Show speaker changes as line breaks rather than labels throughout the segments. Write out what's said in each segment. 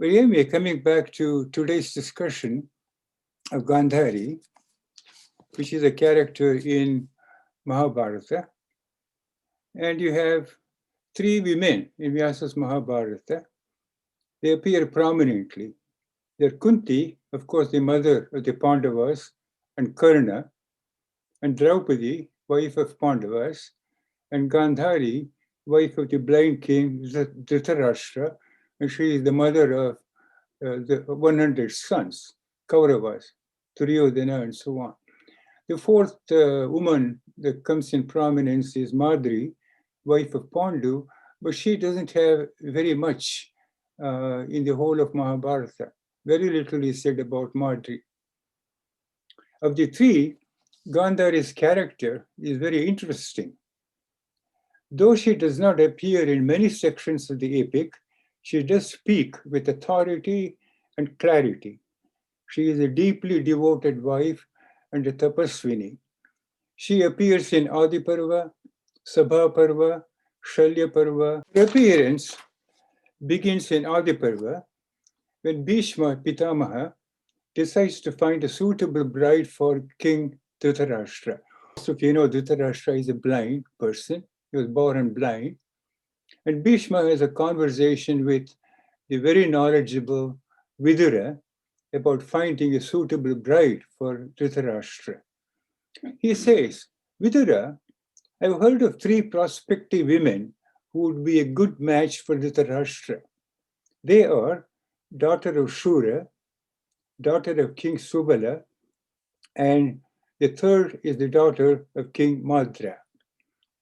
But anyway, coming back to today's discussion of Gandhari, which is a character in Mahabharata, and you have three women in Vyasa's Mahabharata. They appear prominently. They're Kunti, of course, the mother of the Pandavas, and Karna, and Draupadi, wife of Pandavas, and Gandhari, wife of the blind king Dhritarashtra, and she is the mother of the 100 sons, Kauravas, Duryodhana, and so on. The fourth woman that comes in prominence is Madri, wife of Pandu, but she doesn't have very much in the whole of Mahabharata. Very little is said about Madri. Of the three, Gandhari's character is very interesting. Though she does not appear in many sections of the epic, she does speak with authority and clarity. She is a deeply devoted wife and a tapaswini. She appears in Adi Parva, Sabha Parva, Shalya Parva. Her appearance begins in Adi Parva when Bhishma Pitamaha decides to find a suitable bride for King Dhritarashtra. So, if you know, Dhritarashtra is a blind person. He was born blind. And Bhishma has a conversation with the very knowledgeable Vidura about finding a suitable bride for Dhritarashtra. He says, Vidura, I've heard of three prospective women who would be a good match for Dhritarashtra. They are daughter of Shura, daughter of King Subala, and the third is the daughter of King Madra.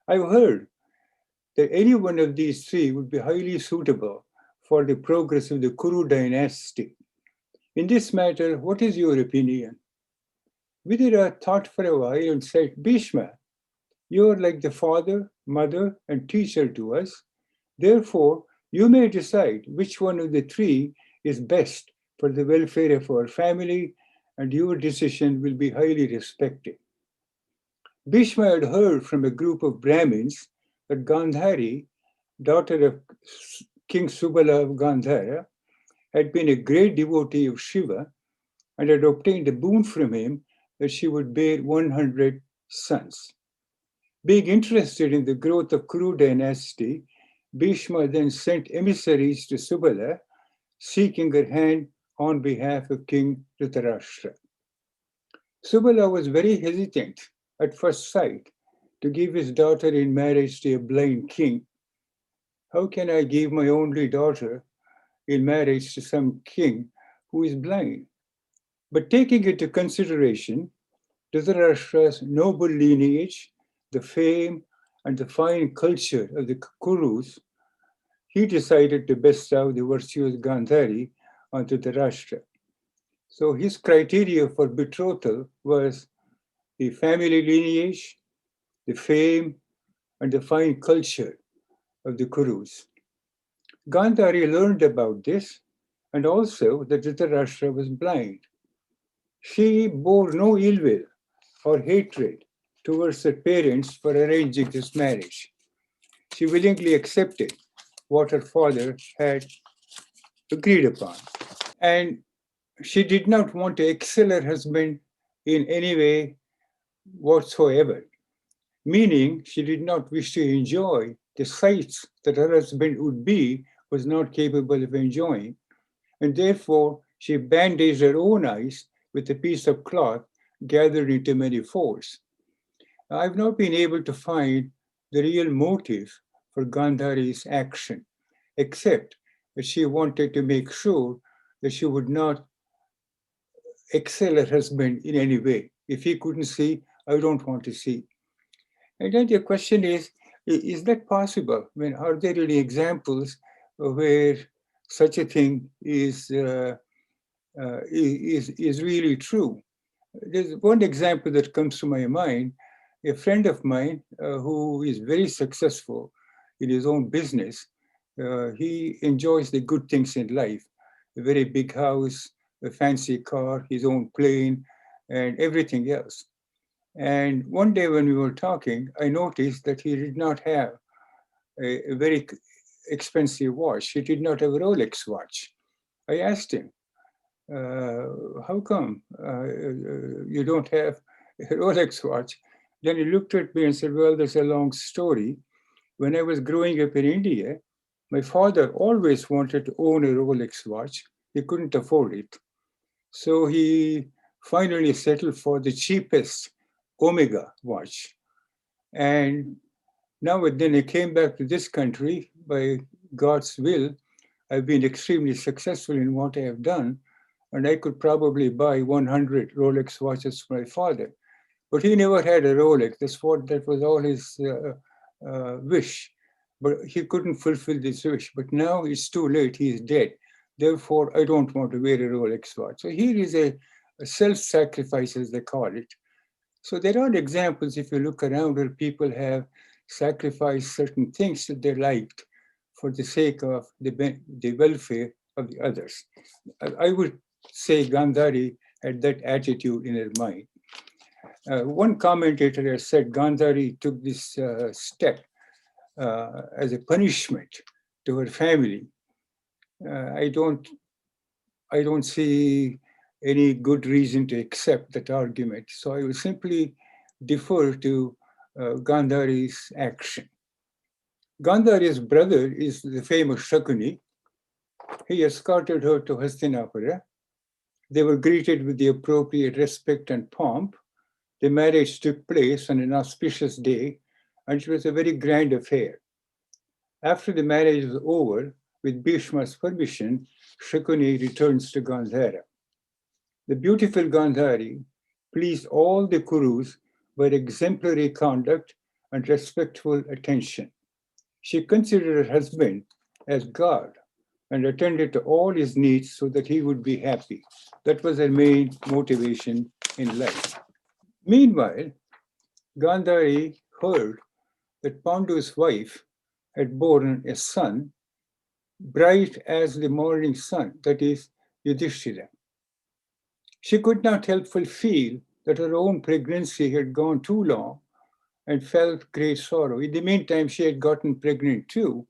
I've heard that any one of these three would be highly suitable for the progress of the Kuru dynasty. In this matter, what is your opinion? Vidura thought for a while and said, Bhishma, you are like the father, mother, and teacher to us. Therefore, you may decide which one of the three is best for the welfare of our family, and your decision will be highly respected. Bhishma had heard from a group of Brahmins that Gandhari, daughter of King Subala of Gandhara, had been a great devotee of Shiva and had obtained a boon from him that she would bear 100 sons. Being interested in the growth of Kuru dynasty, Bhishma then sent emissaries to Subala, seeking her hand on behalf of King Dhritarashtra. Subala was very hesitant at first sight to give his daughter in marriage to a blind king. How can I give my only daughter in marriage to some king who is blind? But taking into consideration Dhritarashtra's noble lineage, the fame, and the fine culture of the Kurus, he decided to bestow the virtuous Gandhari on Dhritarashtra. So his criteria for betrothal was the family lineage, the fame, and the fine culture of the Kurus. Gandhari learned about this and also that Dhritarashtra was blind. She bore no ill will or hatred towards her parents for arranging this marriage. She willingly accepted what her father had agreed upon. And she did not want to excel her husband in any way whatsoever, meaning she did not wish to enjoy the sights that her husband would be was not capable of enjoying, and therefore she bandaged her own eyes with a piece of cloth gathered into many folds. I've not been able to find the real motive for Gandhari's action, except that she wanted to make sure that she would not excel her husband in any way. If he couldn't see, I don't want to see. And then the question is that possible? I mean, are there any examples where such a thing is really true? There's one example that comes to my mind. A friend of mine who is very successful in his own business, he enjoys the good things in life, a very big house, a fancy car, his own plane, and everything else. And one day when we were talking, I noticed that he did not have a very expensive watch. He did not have a Rolex watch. I asked him, how come you don't have a Rolex watch? Then he looked at me and said, well, there's a long story. When I was growing up in India, my father always wanted to own a Rolex watch. He couldn't afford it. So he finally settled for the cheapest Omega watch. And now and then I came back to this country by God's will. I've been extremely successful in what I have done, and I could probably buy 100 Rolex watches for my father. But he never had a Rolex. That was all his wish. But he couldn't fulfill this wish. But now it's too late. He is dead. Therefore, I don't want to wear a Rolex watch. So here is a self-sacrifice, as they call it. So there are examples, if you look around, where people have sacrificed certain things that they liked for the sake of the welfare of the others. I would say Gandhari had that attitude in her mind. One commentator has said Gandhari took this step as a punishment to her family. Uh, I don't, I don't see any good reason to accept that argument. So I will simply defer to Gandhari's action. Gandhari's brother is the famous Shakuni. He escorted her to Hastinapur. They were greeted with the appropriate respect and pomp. The marriage took place on an auspicious day, and it was a very grand affair. After the marriage was over, with Bhishma's permission, Shakuni returns to Gandhara. The beautiful Gandhari pleased all the Kurus by exemplary conduct and respectful attention. She considered her husband as God and attended to all his needs so that he would be happy. That was her main motivation in life. Meanwhile, Gandhari heard that Pandu's wife had borne a son, bright as the morning sun, that is, Yudhishthira. She could not help but feel that her own pregnancy had gone too long and felt great sorrow. In the meantime, she had gotten pregnant too,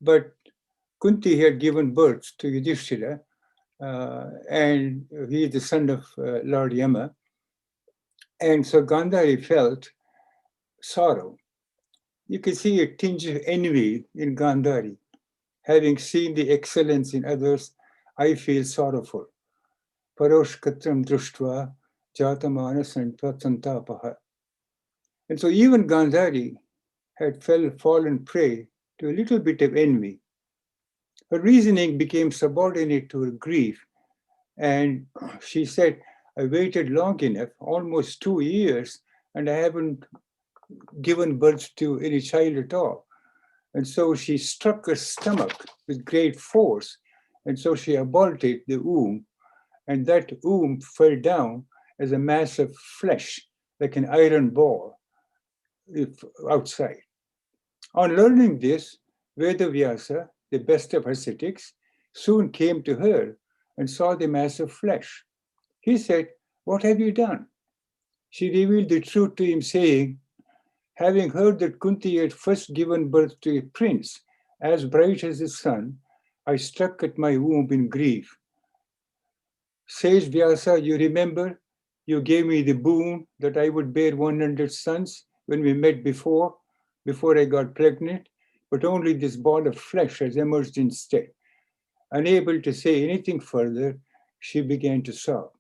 but Kunti had given birth to Yudhishthira, and he is the son of Lord Yama. And so Gandhari felt sorrow. You can see a tinge of envy in Gandhari. Having seen the excellence in others, I feel sorrowful. Parosh katram drushtva jatamana santapaha. And so even Gandhari had fallen prey to a little bit of envy. Her reasoning became subordinate to her grief, and she said, I waited long enough, almost 2 years, and I haven't given birth to any child at all. And so she struck her stomach with great force, and so she aborted the womb, and that womb fell down as a mass of flesh, like an iron ball outside. On learning this, Vedavyasa, the best of ascetics, soon came to her and saw the mass of flesh. He said, what have you done? She revealed the truth to him, saying, having heard that Kunti had first given birth to a prince as bright as the sun, I struck at my womb in grief. Says Vyasa, you remember? You gave me the boon that I would bear 100 sons when we met before I got pregnant, but only this ball of flesh has emerged instead. Unable to say anything further, she began to sob.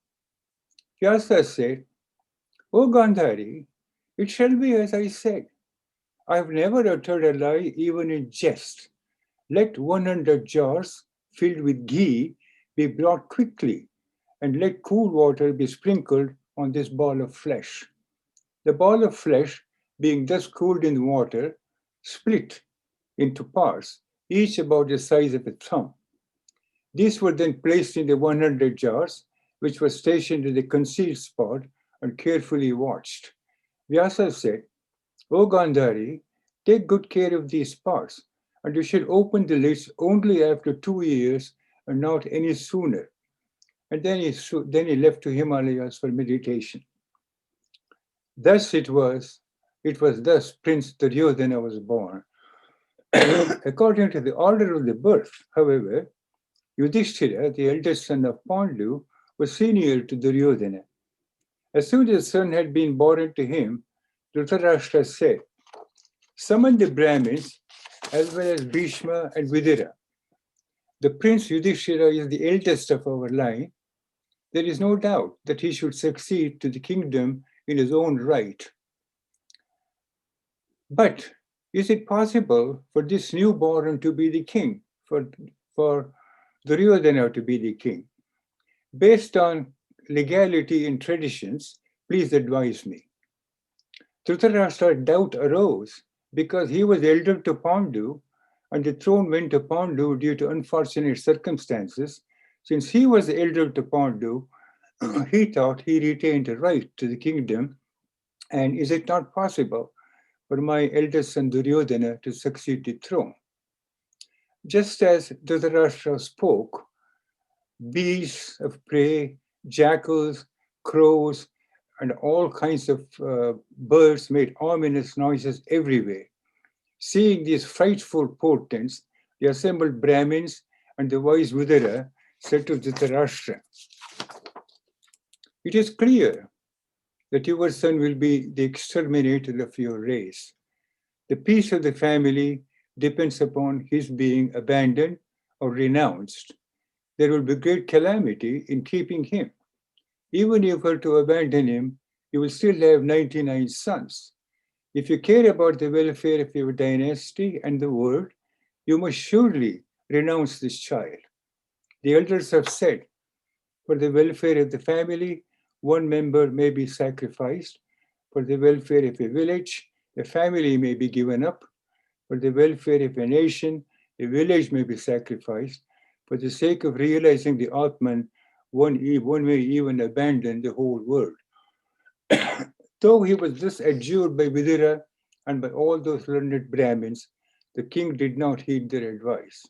Vyasa said, O Gandhari, it shall be as I said. I have never uttered a lie even in jest. Let 100 jars filled with ghee be brought quickly, and let cool water be sprinkled on this ball of flesh. The ball of flesh, being thus cooled in water, split into parts, each about the size of a thumb. These were then placed in the 100 jars, which were stationed in the concealed spot and carefully watched. Vyasa said, O Gandhari, take good care of these parts, and you should open the lids only after 2 years and not any sooner. And then he left to Himalayas for meditation. Thus it was thus Prince Duryodhana was born. According to the order of the birth, however, Yudhishthira, the eldest son of Pandu, was senior to Duryodhana. As soon as the son had been born to him, Dhritarashtra said, "Summon the Brahmins as well as Bhishma and Vidura. The prince Yudhishthira is the eldest of our line. There is no doubt that he should succeed to the kingdom in his own right. But is it possible for this newborn to be the king, for Duryodhana to be the king? Based on legality and traditions, please advise me." Dhritarashtra's doubt arose because he was elder to Pandu, and the throne went to Pandu due to unfortunate circumstances. Since he was elder to Pandu, he thought he retained a right to the kingdom, and is it not possible for my eldest son Duryodhana to succeed the throne? Just as Dhritarashtra spoke, beasts of prey, jackals, crows, and all kinds of birds made ominous noises everywhere. Seeing these frightful portents, the assembled Brahmins and the wise Vidura said to Dhritarashtra, "It is clear that your son will be the exterminator of your race. The peace of the family depends upon his being abandoned or renounced. There will be great calamity in keeping him. Even if you were to abandon him, you will still have 99 sons. If you care about the welfare of your dynasty and the world, you must surely renounce this child. The elders have said, for the welfare of the family, one member may be sacrificed. For the welfare of a village, a family may be given up. For the welfare of a nation, a village may be sacrificed. For the sake of realizing the Atman, one may even abandon the whole world." Though he was thus adjured by Vidura and by all those learned Brahmins, the king did not heed their advice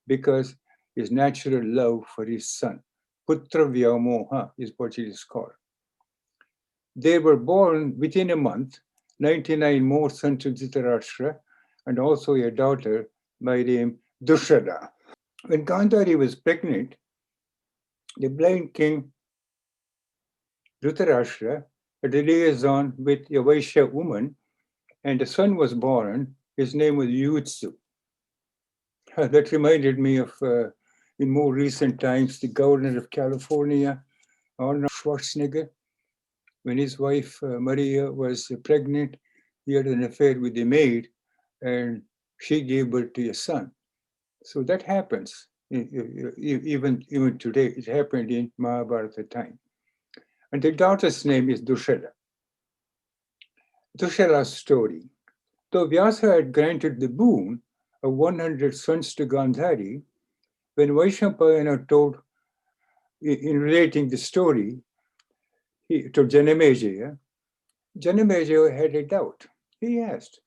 because his natural love for his son, Putra Vyamoha is what it is called. They were born within a month, 99 more sons to Dhritarashtra, and also a daughter by name Dushara. When Gandhari was pregnant, the blind king Dhritarashtra had a liaison with a Vaishya woman, and a son was born. His name was Yutsu. That reminded me of, in more recent times, the governor of California, Arnold Schwarzenegger. When his wife Maria was pregnant, he had an affair with the maid, and she gave birth to a son. So that happens even today. It happened in Mahabharata time. And the daughter's name is Dushara. Dushara's story. Though Vyasa had granted the boon of 100 sons to Gandhari, when Vaishampayana told, in relating the story to Janamejaya, Janamejaya had a doubt. He asked,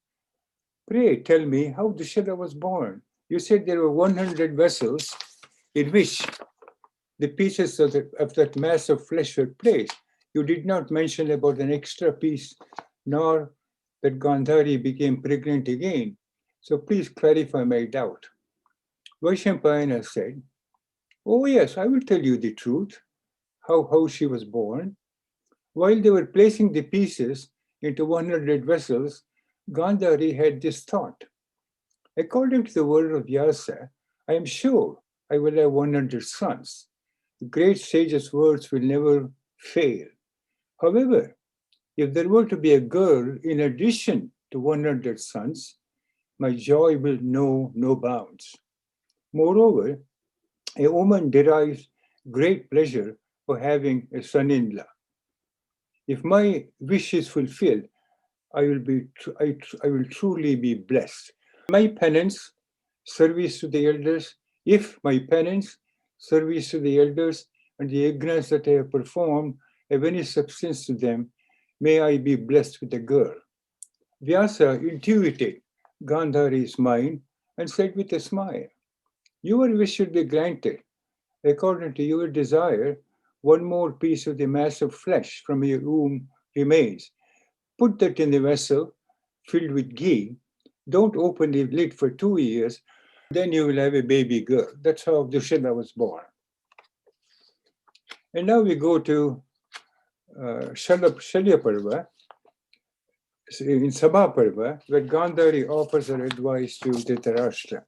"Pray tell me how Dushara was born. You said there were 100 vessels in which the pieces of that mass of flesh were placed. You did not mention about an extra piece, nor that Gandhari became pregnant again. So please clarify my doubt." Vaishampayana said, "Oh yes, I will tell you the truth, how she was born. While they were placing the pieces into 100 vessels, Gandhari had this thought. According to the word of Vyasa, I am sure I will have 100 sons. The great sage's words will never fail. However, if there were to be a girl in addition to 100 sons, my joy will know no bounds. Moreover, a woman derives great pleasure for having a son-in-law. If my wish is fulfilled, I will truly be blessed. My penance, service to the elders, if my penance, service to the elders, and the ignorance that I have performed have any substance to them, may I be blessed with a girl." Vyasa intuited Gandhari's mind and said with a smile, "Your wish should be granted. According to your desire, one more piece of the mass of flesh from your womb remains. Put that in the vessel filled with ghee. Don't open the lid for 2 years Then you will have a baby girl. That's how Dushila was born. And now we go to Shalya Parva, in Sabha Parva, where Gandhari offers her advice to Dhritarashtra.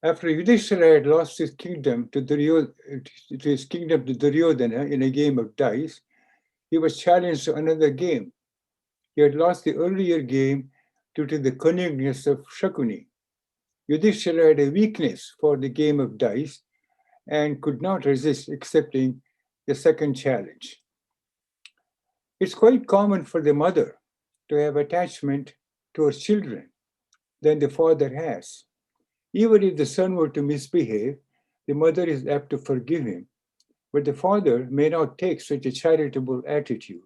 After Yudhishthira had lost his kingdom to Duryodhana in a game of dice, he was challenged to another game. He had lost the earlier game due to the cunningness of Shakuni. Yudhishthira had a weakness for the game of dice and could not resist accepting the second challenge. It's quite common for the mother to have attachment to her children than the father has. Even if the son were to misbehave, the mother is apt to forgive him, but the father may not take such a charitable attitude.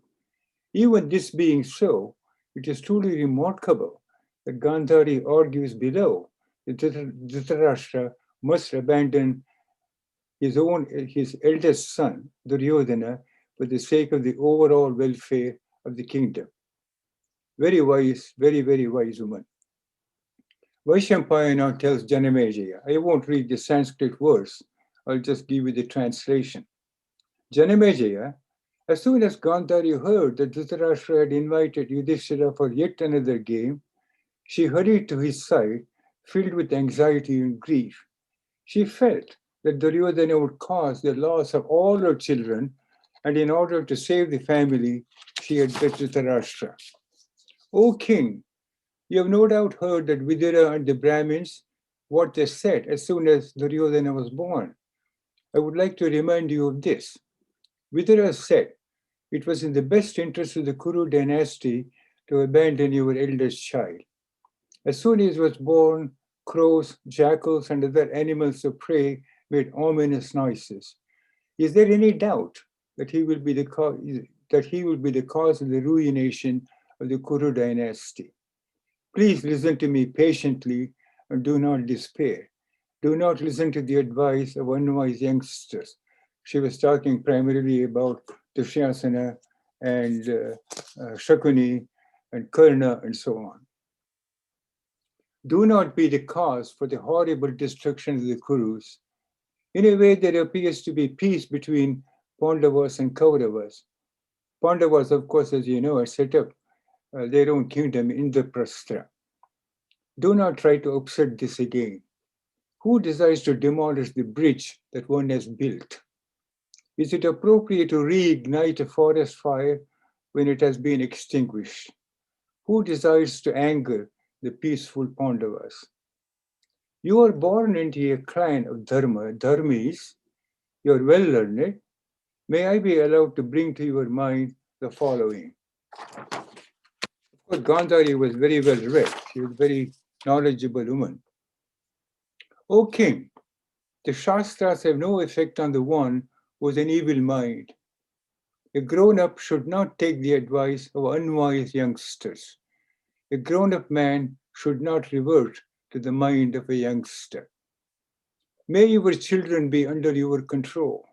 Even this being so, it is truly remarkable that Gandhari argues below that Dhritarashtra must abandon his eldest son, Duryodhana, for the sake of the overall welfare of the kingdom. Very wise, very, very wise woman. Vaishampaya now tells Janamejaya. I won't read the Sanskrit verse, I'll just give you the translation. Janamejaya, as soon as Gandhari heard that Dhritarashtra had invited Yudhishthira for yet another game, she hurried to his side, filled with anxiety and grief. She felt that Duryodhana would cause the loss of all her children, and in order to save the family, she had bet Dhritarashtra. O king, you have no doubt heard that Vidura and the Brahmins, what they said as soon as Duryodhana was born. I would like to remind you of this. Vidura said, it was in the best interest of the Kuru dynasty to abandon your eldest child. As soon as he was born, crows, jackals, and other animals of prey made ominous noises. Is there any doubt that he will be the cause of the ruination of the Kuru dynasty? Please listen to me patiently and do not despair. Do not listen to the advice of unwise youngsters. She was talking primarily about Dushyasana and Shakuni and Karna and so on. Do not be the cause for the horrible destruction of the Kurus. In a way, there appears to be peace between Pandavas and Kauravas. Pandavas, of course, as you know, are set up their own kingdom in the Prastra. Do not try to upset this again. Who desires to demolish the bridge that one has built? Is it appropriate to reignite a forest fire when it has been extinguished? Who desires to anger the peaceful Pandavas? You are born into a clan of dharmis. You are well learned. May I be allowed to bring to your mind the following. Of course, Gandhari was very well read. She was a very knowledgeable woman. O king, the Shastras have no effect on the one who has an evil mind. A grown-up should not take the advice of unwise youngsters. A grown-up man should not revert to the mind of a youngster. May your children be under your control.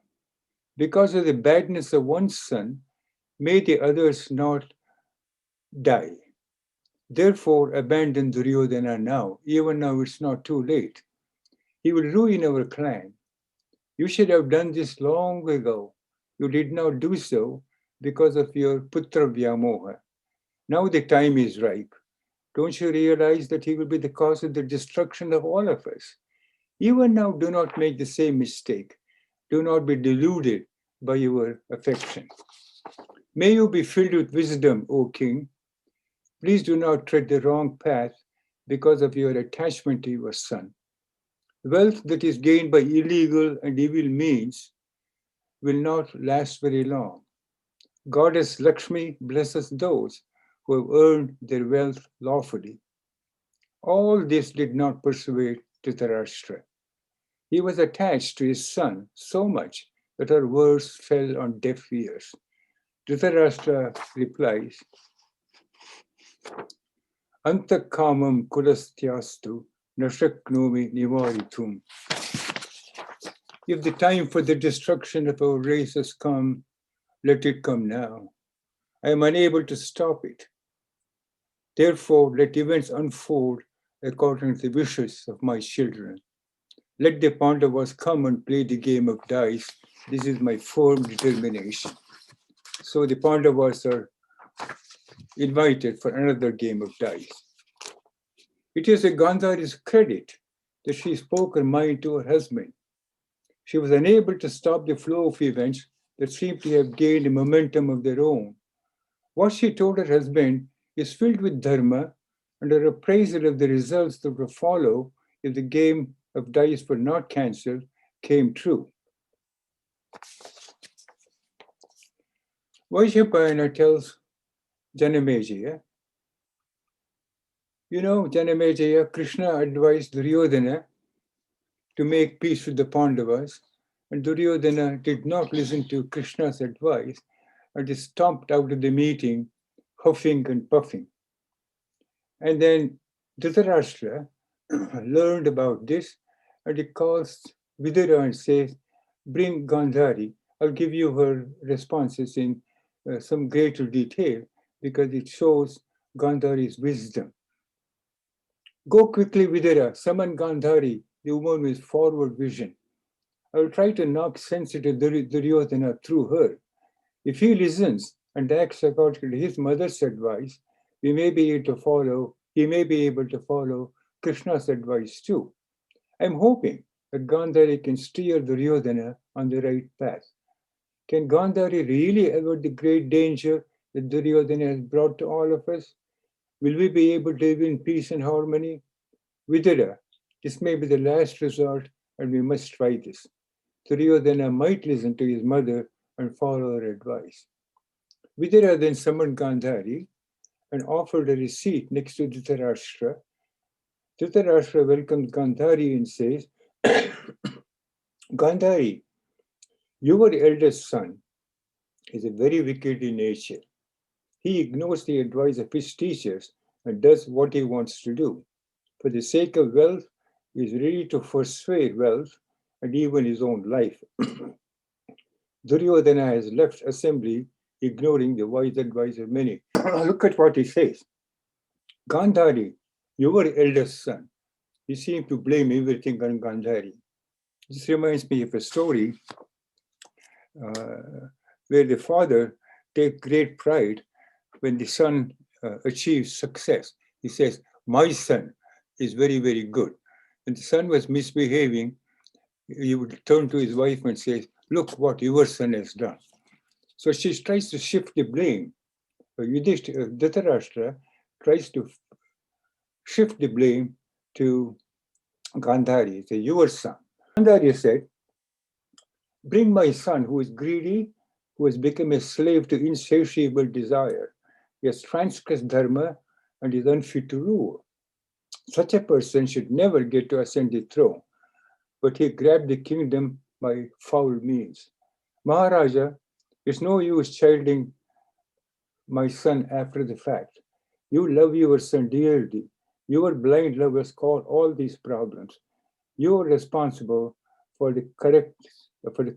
Because of the badness of one son, may the others not die. Therefore, abandon Duryodhana now. Even now, it's not too late. He will ruin our clan. You should have done this long ago. You did not do so because of your putra vyamoha. Now the time is ripe. Don't you realize that he will be the cause of the destruction of all of us? Even now, do not make the same mistake. Do not be deluded by your affection. May you be filled with wisdom, O king. Please do not tread the wrong path because of your attachment to your son. Wealth that is gained by illegal and evil means will not last very long. Goddess Lakshmi blesses those who have earned their wealth lawfully. All this did not persuade Dhritarashtra. He was attached to his son so much that her words fell on deaf ears. Dhritarashtra replies, Antakamam kulastyastu nashaknomi nivaritum. If the time for the destruction of our race has come, let it come now. I am unable to stop it. Therefore, let events unfold according to the wishes of my children. Let the Pandavas come and play the game of dice. This is my firm determination. So the Pandavas are invited for another game of dice. It is a Gandhari's credit that she spoke her mind to her husband. She was unable to stop the flow of events that seemed to have gained a momentum of their own. What she told her husband is filled with dharma, and her appraisal of the results that would follow if the game of dice were not cancelled came true. Vaishapayana tells Janamejaya, Janamejaya, Krishna advised Duryodhana to make peace with the Pandavas, and Duryodhana did not listen to Krishna's advice and he stomped out of the meeting, huffing and puffing. And then Dhritarashtra learned about this and he calls Vidura and says, bring Gandhari. I'll give you her responses in some greater detail because it shows Gandhari's wisdom. Go quickly, Vidura, summon Gandhari, the woman with forward vision. I will try to knock sense into Duryodhana through her. If he listens and acts according to his mother's advice, he may be able to follow Krishna's advice too. I'm hoping that Gandhari can steer Duryodhana on the right path. Can Gandhari really avert the great danger that Duryodhana has brought to all of us? Will we be able to live in peace and harmony? Vidura, this may be the last resort and we must try this. Duryodhana might listen to his mother and follow her advice. Vidura then summoned Gandhari and offered her a seat next to Dhritarashtra. Dhritarashtra welcomes Gandhari and says, Gandhari, your eldest son is a very wicked in nature. He ignores the advice of his teachers and does what he wants to do. For the sake of wealth, he is ready to forswear wealth and even his own life. Duryodhana has left assembly, ignoring the wise advice of many. Look at what he says. Gandhari, your eldest son. He seemed to blame everything on Gandhari. This reminds me of a story where the father takes great pride when the son achieves success. He says, my son is very, very good. When the son was misbehaving, he would turn to his wife and say, look what your son has done. So she tries to shift the blame. Dhritarashtra tries to shift the blame to Gandhari, say, your son. Gandhari said, bring my son who is greedy, who has become a slave to insatiable desire. He has transgressed dharma and is unfit to rule. Such a person should never get to ascend the throne, but he grabbed the kingdom by foul means. Maharaja, it's no use chiding my son after the fact. You love your son dearly. Your blind love has caused all these problems. You are responsible for the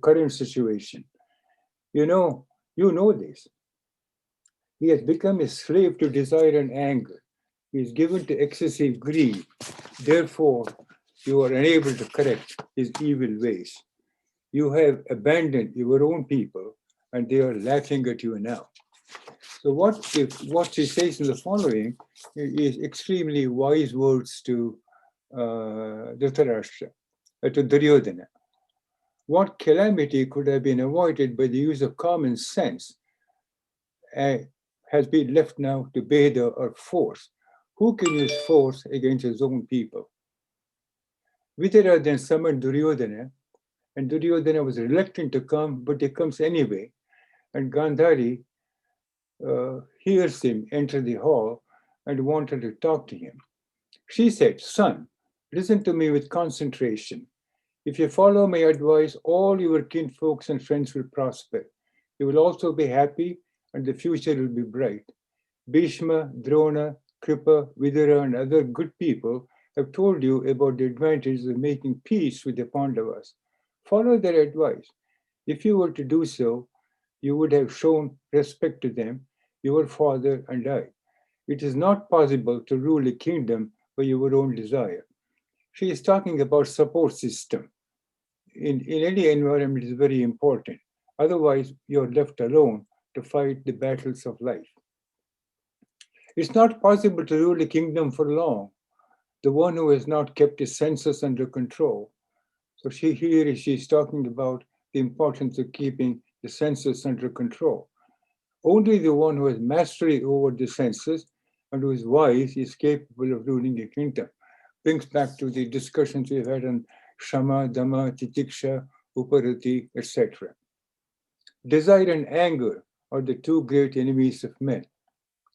current situation. You know this. He has become a slave to desire and anger. He is given to excessive greed. Therefore, you are unable to correct his evil ways. You have abandoned your own people, and they are laughing at you now. So what she says in the following is extremely wise words to Dhritarashtra, to Duryodhana. What calamity could have been avoided by the use of common sense has been left now to Beda or force. Who can use force against his own people? Vidura then summoned Duryodhana, and Duryodhana was reluctant to come, but he comes anyway. And Gandhari hears him enter the hall and wanted to talk to him. She said, son, listen to me with concentration. If you follow my advice, all your kinfolks and friends will prosper. You will also be happy and the future will be bright. Bhishma, Drona, Kripa, Vidura, and other good people have told you about the advantages of making peace with the Pandavas. Follow their advice. If you were to do so, you would have shown respect to them, your father and I. It is not possible to rule a kingdom by your own desire. She is talking about support system. In any environment is very important. Otherwise, you're left alone to fight the battles of life. It's not possible to rule a kingdom for long. The one who has not kept his senses under control. So she's talking about the importance of keeping the senses under control. Only the one who has mastery over the senses and who is wise is capable of ruling a kingdom. Brings back to the discussions we've had on Shama, Dhamma, Titiksha, Uparati, etc. Desire and anger are the two great enemies of men.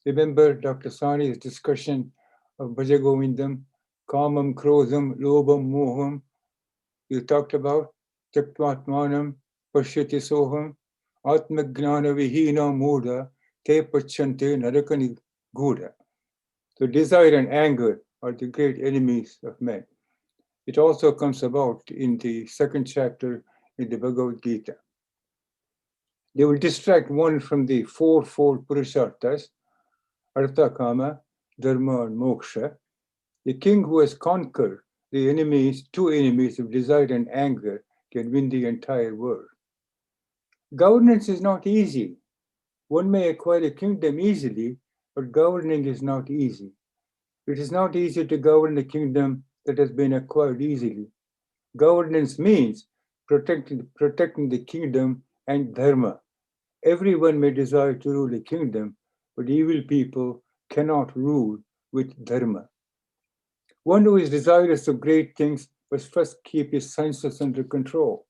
Remember Dr. Sani's discussion of Bhajagovindam, Kamam, Krodham, Lobham, Moham. You talked about Taktvatmanam, Pashyati Soham, Atmagnana Vihina Mudha, Te Pachante Narakani Gudha. So desire and anger are the great enemies of men. It also comes about in the second chapter in the Bhagavad Gita. They will distract one from the fourfold Purusharthas, Artha, Kama, Dharma, and Moksha. The king who has conquered the enemies, two enemies of desire and anger, can win the entire world. Governance is not easy. One may acquire a kingdom easily, but governing is not easy. It is not easy to govern a kingdom that has been acquired easily. Governance means protecting the kingdom and dharma. Everyone may desire to rule a kingdom, but evil people cannot rule with dharma. One who is desirous of great things must first keep his senses under control.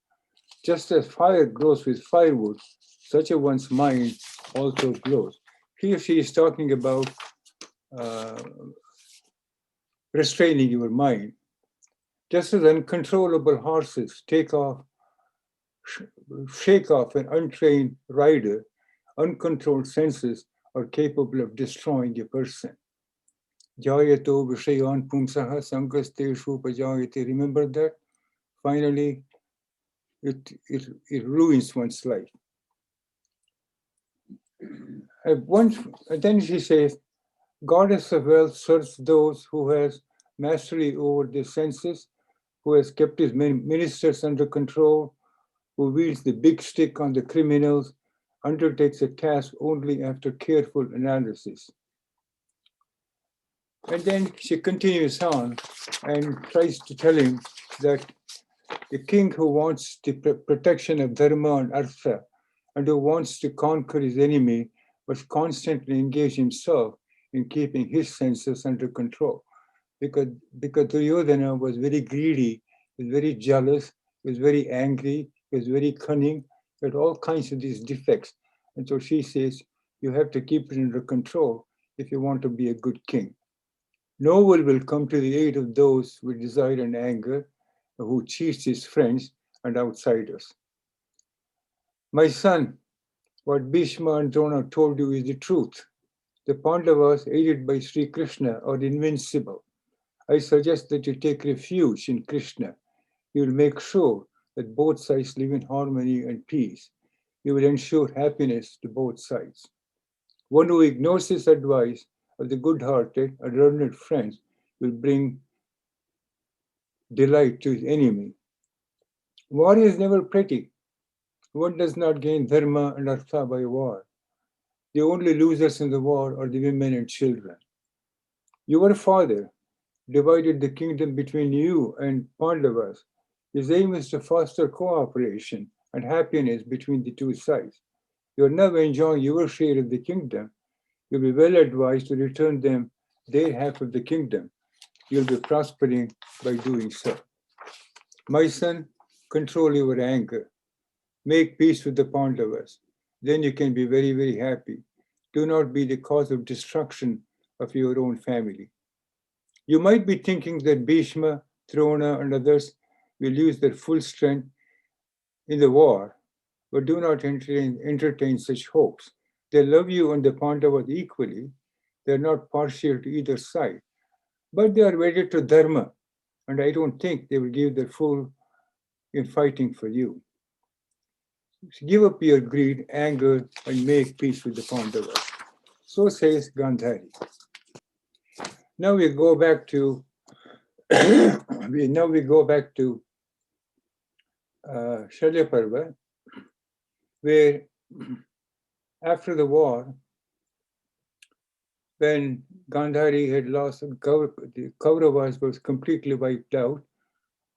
Just as fire grows with firewood, such a one's mind also grows. Here she is talking about uh, restraining your mind. Just as uncontrollable horses shake off an untrained rider, uncontrolled senses are capable of destroying a person. Jayato Vishayan Pumsaha Sankasteshu Pajayate. Remember that? Finally, it ruins one's life. And then she says, Goddess of wealth serves those who has mastery over their senses, who has kept his ministers under control, who wields the big stick on the criminals, undertakes a task only after careful analysis. And then she continues on and tries to tell him that the king who wants the protection of dharma and artha and who wants to conquer his enemy must constantly engage himself in keeping his senses under control. Because Duryodhana was very greedy, was very jealous, was very angry, was very cunning, had all kinds of these defects. And so she says, you have to keep it under control if you want to be a good king. No one will come to the aid of those with desire and anger, who cheats his friends and outsiders. My son, what Bhishma and Drona told you is the truth. The Pandavas, aided by Sri Krishna, are invincible. I suggest that you take refuge in Krishna. You will make sure that both sides live in harmony and peace. You will ensure happiness to both sides. One who ignores this advice of the good-hearted and learned friends will bring delight to his enemy. War is never pretty. One does not gain dharma and artha by war. The only losers in the war are the women and children. Your father divided the kingdom between you and Pandavas. His aim is to foster cooperation and happiness between the two sides. You are now enjoying your share of the kingdom. You'll be well advised to return them their half of the kingdom. You'll be prospering by doing so. My son, control your anger. Make peace with the Pandavas. Then you can be very, very happy. Do not be the cause of destruction of your own family. You might be thinking that Bhishma, Drona, and others will use their full strength in the war, but do not entertain such hopes. They love you and the Pandavas equally. They are not partial to either side, but they are wedded to Dharma, and I don't think they will give their full in fighting for you. Give up your greed, anger, and make peace with the Pandavas. So says Gandhari. Now we go back to we go back to Shalya Parva, where after the war, when Gandhari had lost, the Kauravas was completely wiped out.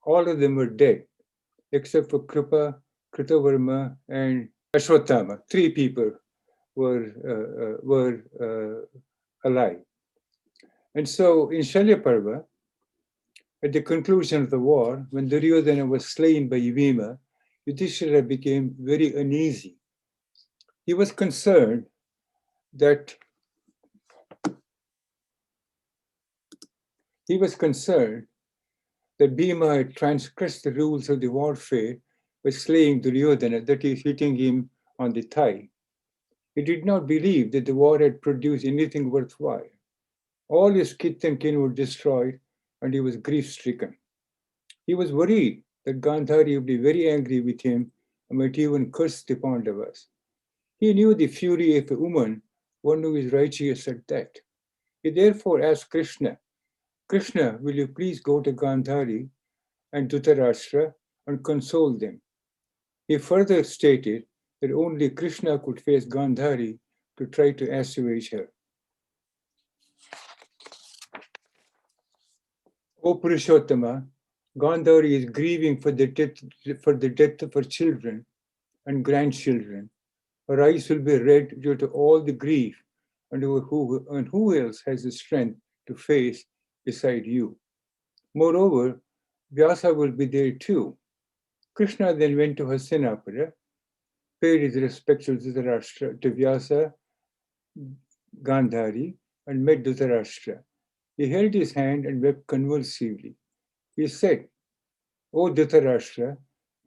All of them were dead, except for Kripa, Kritavarma, and Ashwatthama. Three people were alive. And so in Shalya Parva, at the conclusion of the war, when Duryodhana was slain by Bhima, Yudhishthira became very uneasy. He was concerned that Bhima had transgressed the rules of the warfare by slaying Duryodhana, that is, hitting him on the thigh. He did not believe that the war had produced anything worthwhile. All his kith and kin were destroyed, and he was grief-stricken. He was worried that Gandhari would be very angry with him and might even curse the Pandavas. He knew the fury of a woman, one who is righteous at that. He therefore asked Krishna, Krishna, will you please go to Gandhari and Dhritarashtra and console them? He further stated that only Krishna could face Gandhari to try to assuage her. O Purushottama, Gandhari is grieving for the death of her children and grandchildren. Her eyes will be red due to all the grief, and who else has the strength to face beside you? Moreover, Vyasa will be there too. Krishna then went to Hastinapur, paid his respects to Dhritarashtra, to Vyasa, Gandhari, and met Dhritarashtra. He held his hand and wept convulsively. He said, O Dhritarashtra,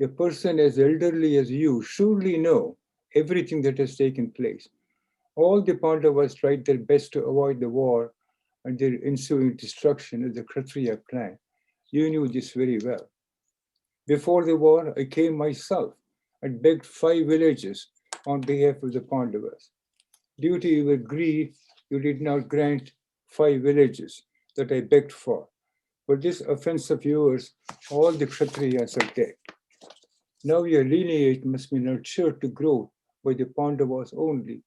a person as elderly as you surely know everything that has taken place. All the Pandavas tried their best to avoid the war and their ensuing destruction of the Kshatriya clan. You knew this very well. Before the war, I came myself and begged 5 villages on behalf of the Pandavas. Due to your greed, you did not grant 5 villages that I begged for. For this offense of yours, all the Kshatriyas are dead. Now your lineage must be nurtured to grow by the Pandavas only.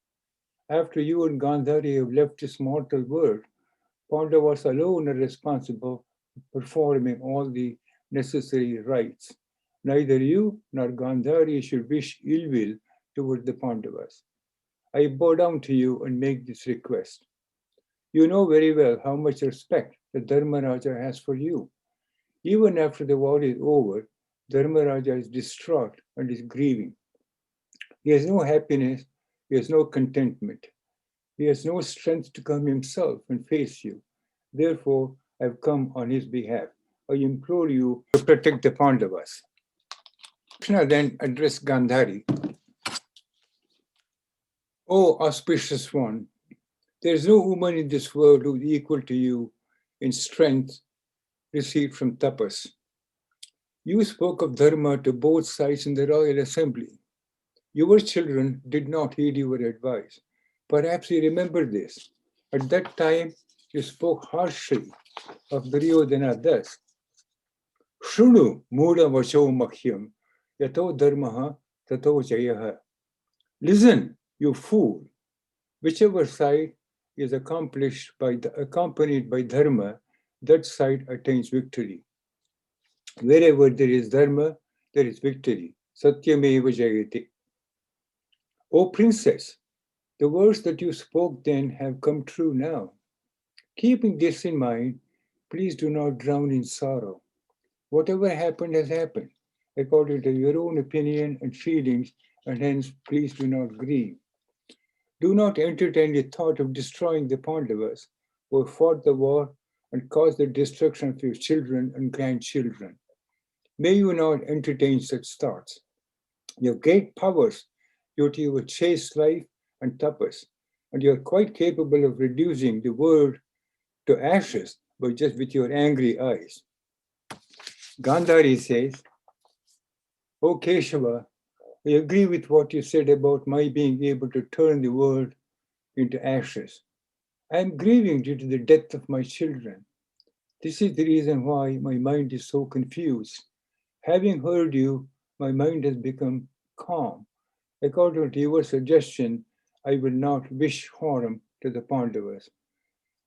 After you and Gandhari have left this mortal world, Pandavas alone are responsible for performing all the necessary rites. Neither you nor Gandhari should wish ill will toward the Pandavas. I bow down to you and make this request. You know very well how much respect the Dharmaraja has for you. Even after the war is over, Dharmaraja is distraught and is grieving. He has no happiness, he has no contentment. He has no strength to come himself and face you. Therefore, I have come on his behalf. I implore you to protect the Pandavas. Krishna then addressed Gandhari. O auspicious one, there is no woman in this world who is equal to you in strength received from tapas. You spoke of dharma to both sides in the royal assembly. Your children did not heed your advice. Perhaps you remember this. At that time, you spoke harshly of Duryodhana thus. Shrunu mudha vacho makhyam yato dharmaha tato jayaha. Listen, you fool. Whichever side is accompanied by dharma, that side attains victory. Wherever there is dharma, there is victory. Satyameva jayate. O princess, the words that you spoke then have come true now. Keeping this in mind, please do not drown in sorrow. Whatever happened has happened, according to your own opinion and feelings, and hence please do not grieve. Do not entertain the thought of destroying the Pandavas who fought the war and caused the destruction of your children and grandchildren. May you not entertain such thoughts. You have great powers due to your chaste life and tapas, and you are quite capable of reducing the world to ashes by just with your angry eyes. Gandhari says, O Keshava, I agree with what you said about my being able to turn the world into ashes. I am grieving due to the death of my children. This is the reason why my mind is so confused. Having heard you, my mind has become calm. According to your suggestion, I will not wish harm to the Pandavas.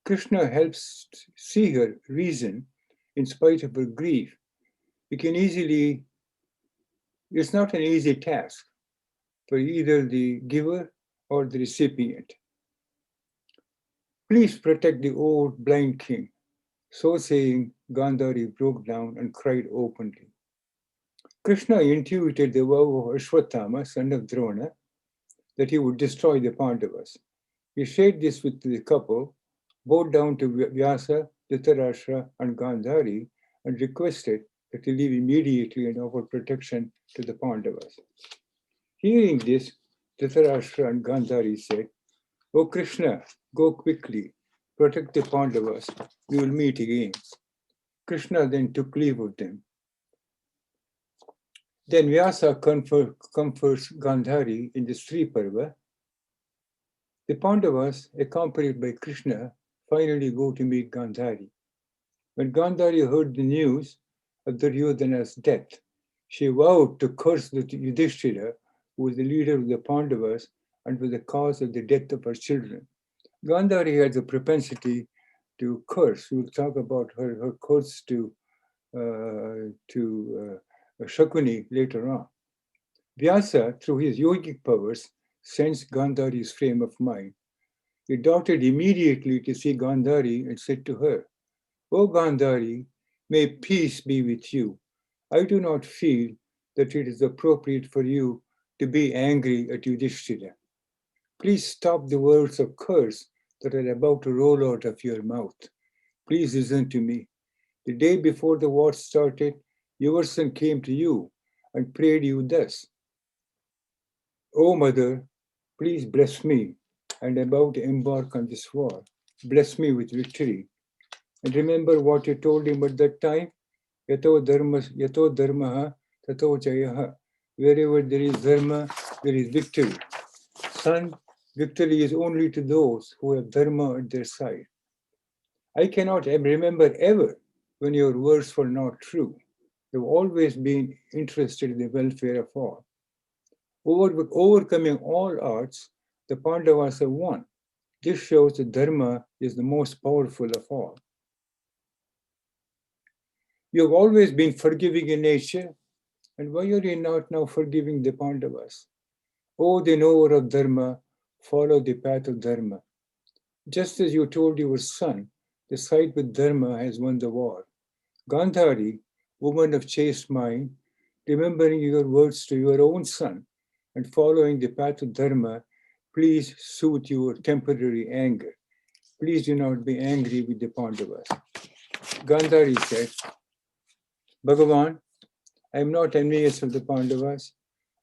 Krishna helps see her reason in spite of her grief. You can easily, it's not an easy task for either the giver or the recipient. Please protect the old blind king. So saying, Gandhari broke down and cried openly. Krishna intuited the vow of Ashwatthama, son of Drona, that he would destroy the Pandavas. He shared this with the couple, bowed down to Vyasa, Dhritarashtra, and Gandhari, and requested that he leave immediately and offer protection to the Pandavas. Hearing this, Dhritarashtra and Gandhari said, O Krishna, go quickly, protect the Pandavas, we will meet again. Krishna then took leave of them. Then Vyasa comforts Gandhari in the Sri Parva. The Pandavas, accompanied by Krishna, finally go to meet Gandhari. When Gandhari heard the news of Duryodhana's death, she vowed to curse the Yudhishthira, who was the leader of the Pandavas and was the cause of the death of her children. Gandhari had the propensity to curse. We'll talk about her curse to Shakuni later on. Vyasa, through his yogic powers, sensed Gandhari's frame of mind. He darted immediately to see Gandhari and said to her, O Gandhari, may peace be with you. I do not feel that it is appropriate for you to be angry at Yudhishthira. Please stop the words of curse that are about to roll out of your mouth. Please listen to me. The day before the war started, your son came to you and prayed you thus, O mother, please bless me, and I'm about to embark on this war. Bless me with victory. And remember what you told him at that time? Yato dharmaha, tato jayaha. Wherever there is dharma, there is victory. Son, victory is only to those who have dharma at their side. I cannot remember ever when your words were not true. You've always been interested in the welfare of all. Overcoming all odds, the Pandavas have won. This shows that dharma is the most powerful of all. You have always been forgiving in nature, and why are you not now forgiving the Pandavas? O the knower of dharma, follow the path of dharma. Just as you told your son, the side with dharma has won the war. Gandhari, woman of chaste mind, remembering your words to your own son and following the path of dharma, please soothe your temporary anger. Please do not be angry with the Pandavas. Gandhari said, Bhagavan, I am not envious of the Pandavas.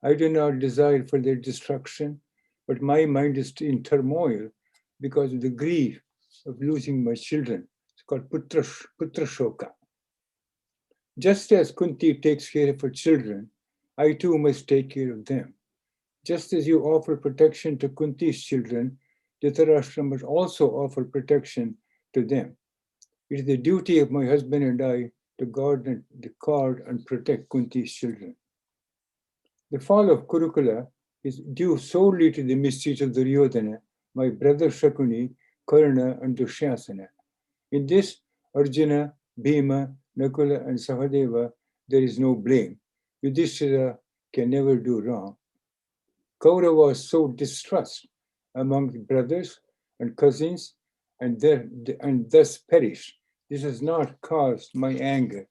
I do not desire for their destruction, but my mind is in turmoil because of the grief of losing my children. It's called Putra Shoka. Just as Kunti takes care of her children, I too must take care of them. Just as you offer protection to Kunti's children, Dhritarashtra must also offer protection to them. It is the duty of my husband and I to guard and protect Kunti's children. The fall of Kurukula is due solely to the misdeeds of Duryodhana, my brother Shakuni, Karna, and Dushyasana. In this, Arjuna, Bhima, Nakula, and Sahadeva, there is no blame. Yudhishthira can never do wrong. Kauravas sowed distrust among the brothers and cousins and thus perished. This has not caused my anger.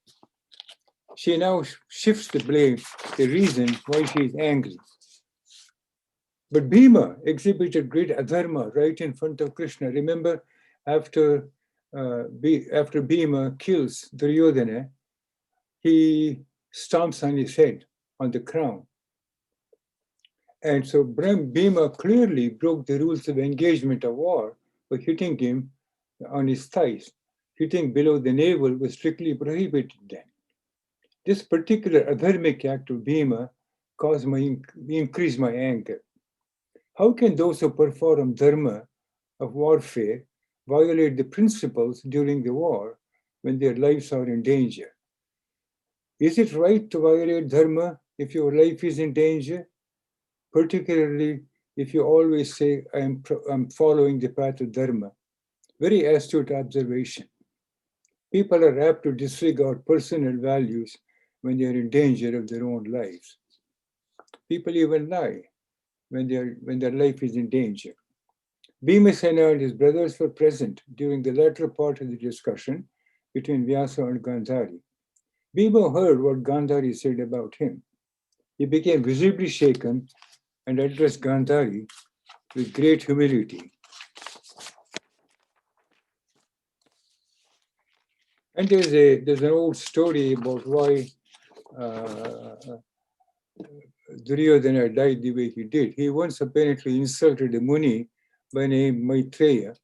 She now shifts the blame, the reason why she is angry. But Bhima exhibited great adharma right in front of Krishna. Remember, after Bhima kills Duryodhana, he stomps on his head, on the crown. And so Bhima clearly broke the rules of engagement of war by hitting him on his thighs. Hitting below the navel was strictly prohibited then. This particular adharmic act of Bhima increased my anger. How can those who perform dharma of warfare violate the principles during the war when their lives are in danger? Is it right to violate dharma if your life is in danger? Particularly if you always say, I'm following the path of dharma. Very astute observation. People are apt to disregard personal values when they are in danger of their own lives. People even lie when their life is in danger. Bhimasena and his brothers were present during the latter part of the discussion between Vyasa and Gandhari. Bhima heard what Gandhari said about him. He became visibly shaken and addressed Gandhari with great humility. And there's an old story about why Duryodhana died the way he did. He once apparently insulted a Muni by name Maitreya,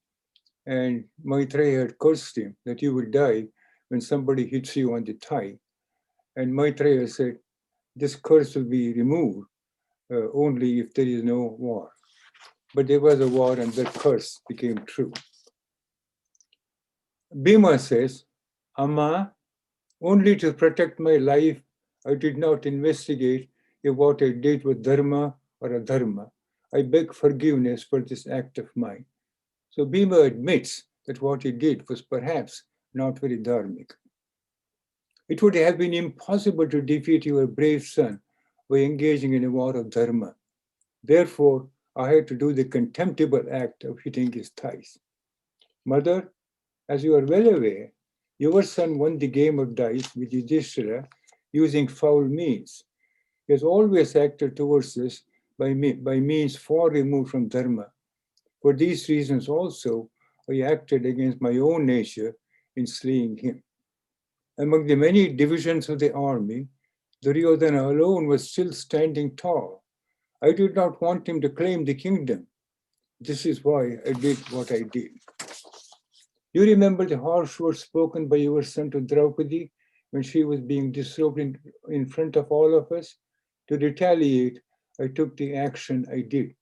and Maitreya had cursed him that you will die when somebody hits you on the thigh. And Maitreya said, this curse will be removed only if there is no war. But there was a war and that curse became true. Bhima says, Amma, only to protect my life, I did not investigate if what I did was dharma or adharma. I beg forgiveness for this act of mine. So Bhima admits that what he did was perhaps not very dharmic. It would have been impossible to defeat your brave son by engaging in a war of dharma. Therefore, I had to do the contemptible act of hitting his thighs. Mother, as you are well aware, your son won the game of dice with Yudhishthira using foul means. He has always acted towards us by means far removed from dharma. For these reasons also, I acted against my own nature in slaying him. Among the many divisions of the army, Duryodhana alone was still standing tall. I did not want him to claim the kingdom. This is why I did what I did. You remember the harsh words spoken by your son to Draupadi when she was being disrobed in front of all of us? To retaliate, I took the action I did.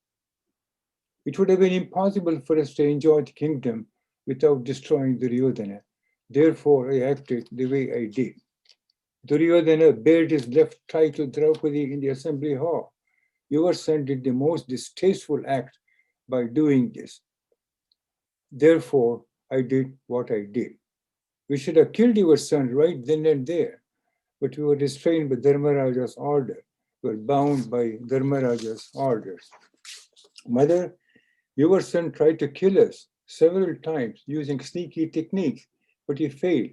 It would have been impossible for us to enjoy the kingdom without destroying Duryodhana. Therefore, I acted the way I did. Duryodhana bared his left thigh to Draupadi in the assembly hall. Your son did the most distasteful act by doing this. Therefore, I did what I did. We should have killed your son right then and there, but we were restrained by Dharmaraja's order. We were bound by Dharmaraja's orders. Mother, your son tried to kill us several times using sneaky techniques, but he failed.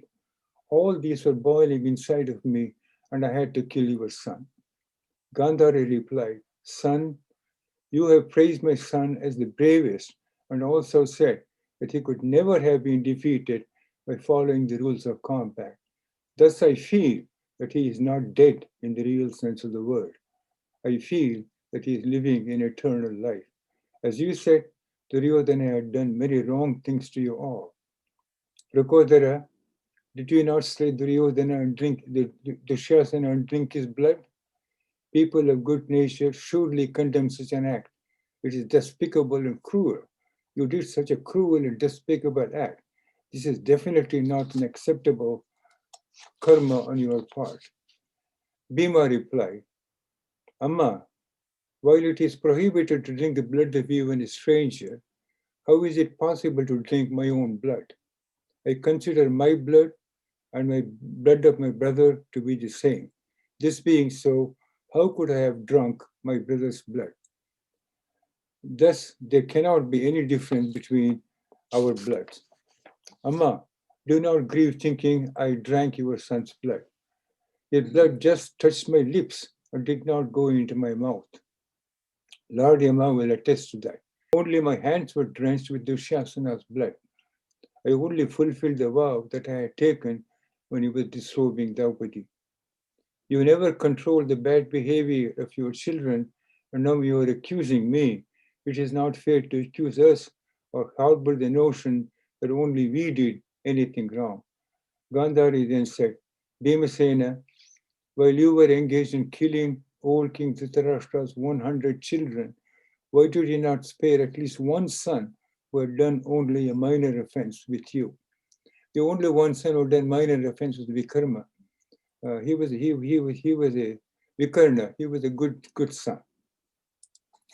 All these were boiling inside of me, and I had to kill your son. Gandhari replied, Son, you have praised my son as the bravest, and also said that he could never have been defeated by following the rules of combat. Thus I feel that he is not dead in the real sense of the word. I feel that he is living in eternal life. As you said, Duryodhana had done many wrong things to you all. Prakodara, did you not slay Duryodhana and drink the Dushasana and drink his blood? People of good nature surely condemn such an act. It is despicable and cruel. You did such a cruel and despicable act. This is definitely not an acceptable karma on your part. Bhima replied, Amma, while it is prohibited to drink the blood of even a stranger, how is it possible to drink my own blood? I consider my blood and my blood of my brother to be the same. This being so, how could I have drunk my brother's blood? Thus, there cannot be any difference between our bloods. Amma, do not grieve thinking I drank your son's blood. His blood just touched my lips and did not go into my mouth. Lord Yama will attest to that. Only my hands were drenched with Dushasana's blood. I only fulfilled the vow that I had taken when he was disrobing Draupadi. You never controlled the bad behavior of your children, and now you are accusing me. It is not fair to accuse us or harbor the notion that only we did anything wrong. Gandhari then said, Bhimasena, while you were engaged in killing old King Dhritarashtra's 100 children, why did you not spare at least one son who had done only a minor offense with you. The only one son who had done minor offense was Vikarma. He was a Vikarna. He was a good son,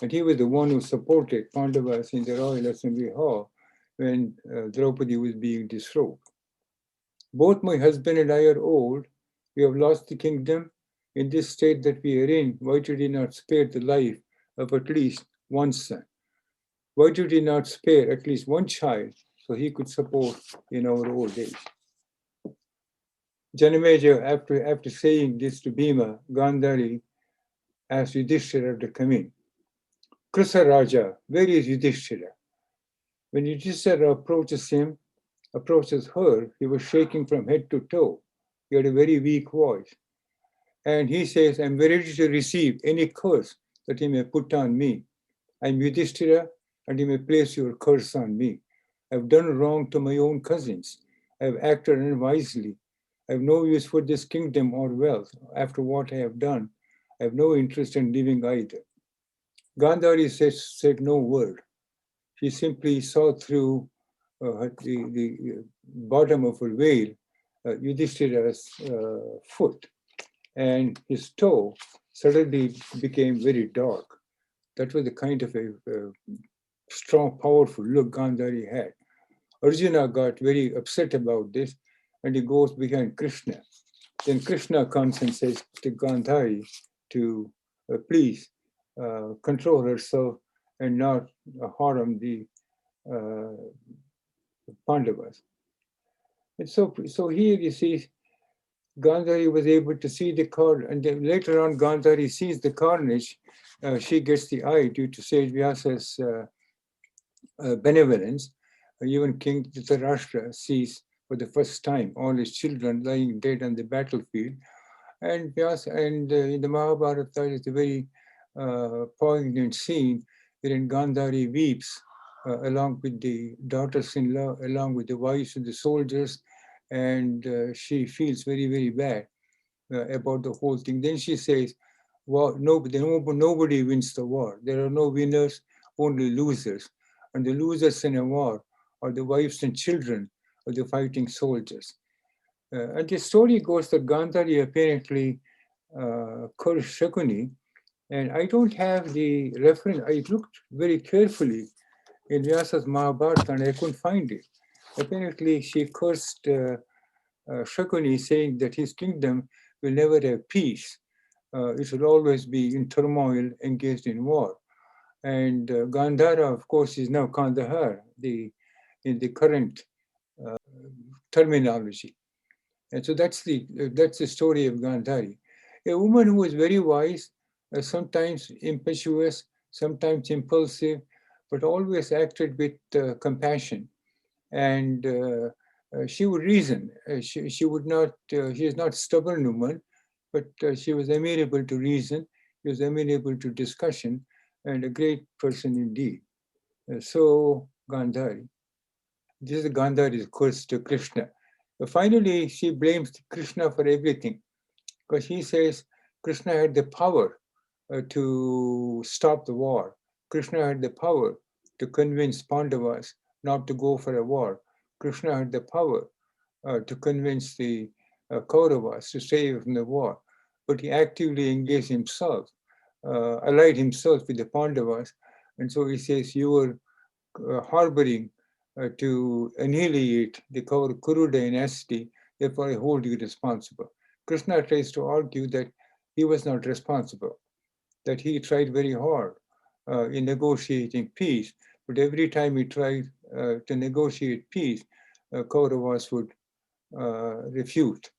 and he was the one who supported Pandavas in the royal assembly hall when Draupadi was being disrobed. Both my husband and I are old. We have lost the kingdom. In this state that we are in, why did he not spare the life of at least one son? Why did he not spare at least one child so he could support in our old age? Janameja, after saying this to Bhima, Gandhari asked Yudhishthira to come in. Krisa Raja, where is Yudhishthira? When Yudhishthira approaches her, he was shaking from head to toe. He had a very weak voice. And he says, I'm ready to receive any curse that he may put on me. I'm Yudhishthira, and you may place your curse on me. I've done wrong to my own cousins. I've acted unwisely. I have no use for this kingdom or wealth. After what I have done, I have no interest in living either. Gandhari said no word. She simply saw through the bottom of her veil, Yudhishthira's foot, and his toe suddenly became very dark. That was the kind of a strong, powerful look Gandhari had. Arjuna got very upset about this, and he goes behind Krishna. Then Krishna comes and says to Gandhari to please control herself and not harm the Pandavas. And so here you see Gandhari was able to see the carnage, and then later on Gandhari sees the carnage. She gets the eye due to Sage Vyasa's benevolence. Even King Dhritarashtra sees for the first time all his children lying dead on the battlefield. And in the Mahabharata, there is a very poignant scene wherein Gandhari weeps along with the daughters-in-law, along with the wives of the soldiers, and she feels very, very bad about the whole thing. Then she says, well, nobody wins the war. There are no winners, only losers. And the losers in a war are the wives and children of the fighting soldiers. And the story goes that Gandhari apparently cursed Shakuni, and I don't have the reference. I looked very carefully in Vyasa's Mahabharata and I couldn't find it. Apparently, she cursed Shakuni, saying that his kingdom will never have peace. It will always be in turmoil, engaged in war. And Gandhara, of course, is now Kandhar, in the current terminology. And so that's the story of Gandhari. A woman who was very wise, sometimes impetuous, sometimes impulsive, but always acted with compassion. And she would reason. She would not. She is not stubborn woman, but she was amenable to reason. She was amenable to discussion, and a great person indeed. So Gandhari. This is Gandhari's curse to Krishna. But finally, she blames Krishna for everything because he says Krishna had the power to stop the war. Krishna had the power to convince Pandavas not to go for a war. Krishna had the power to convince the Kauravas to stay away from the war. But he actively engaged himself, allied himself with the Pandavas. And so he says, you were harboring to annihilate the Kuru dynasty, therefore I hold you responsible. Krishna tries to argue that he was not responsible, that he tried very hard in negotiating peace, but every time he tried to negotiate peace, Kauravas would refute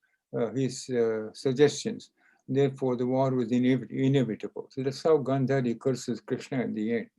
his suggestions. Therefore, the war was inevitable. So that's how Gandhari curses Krishna in the end.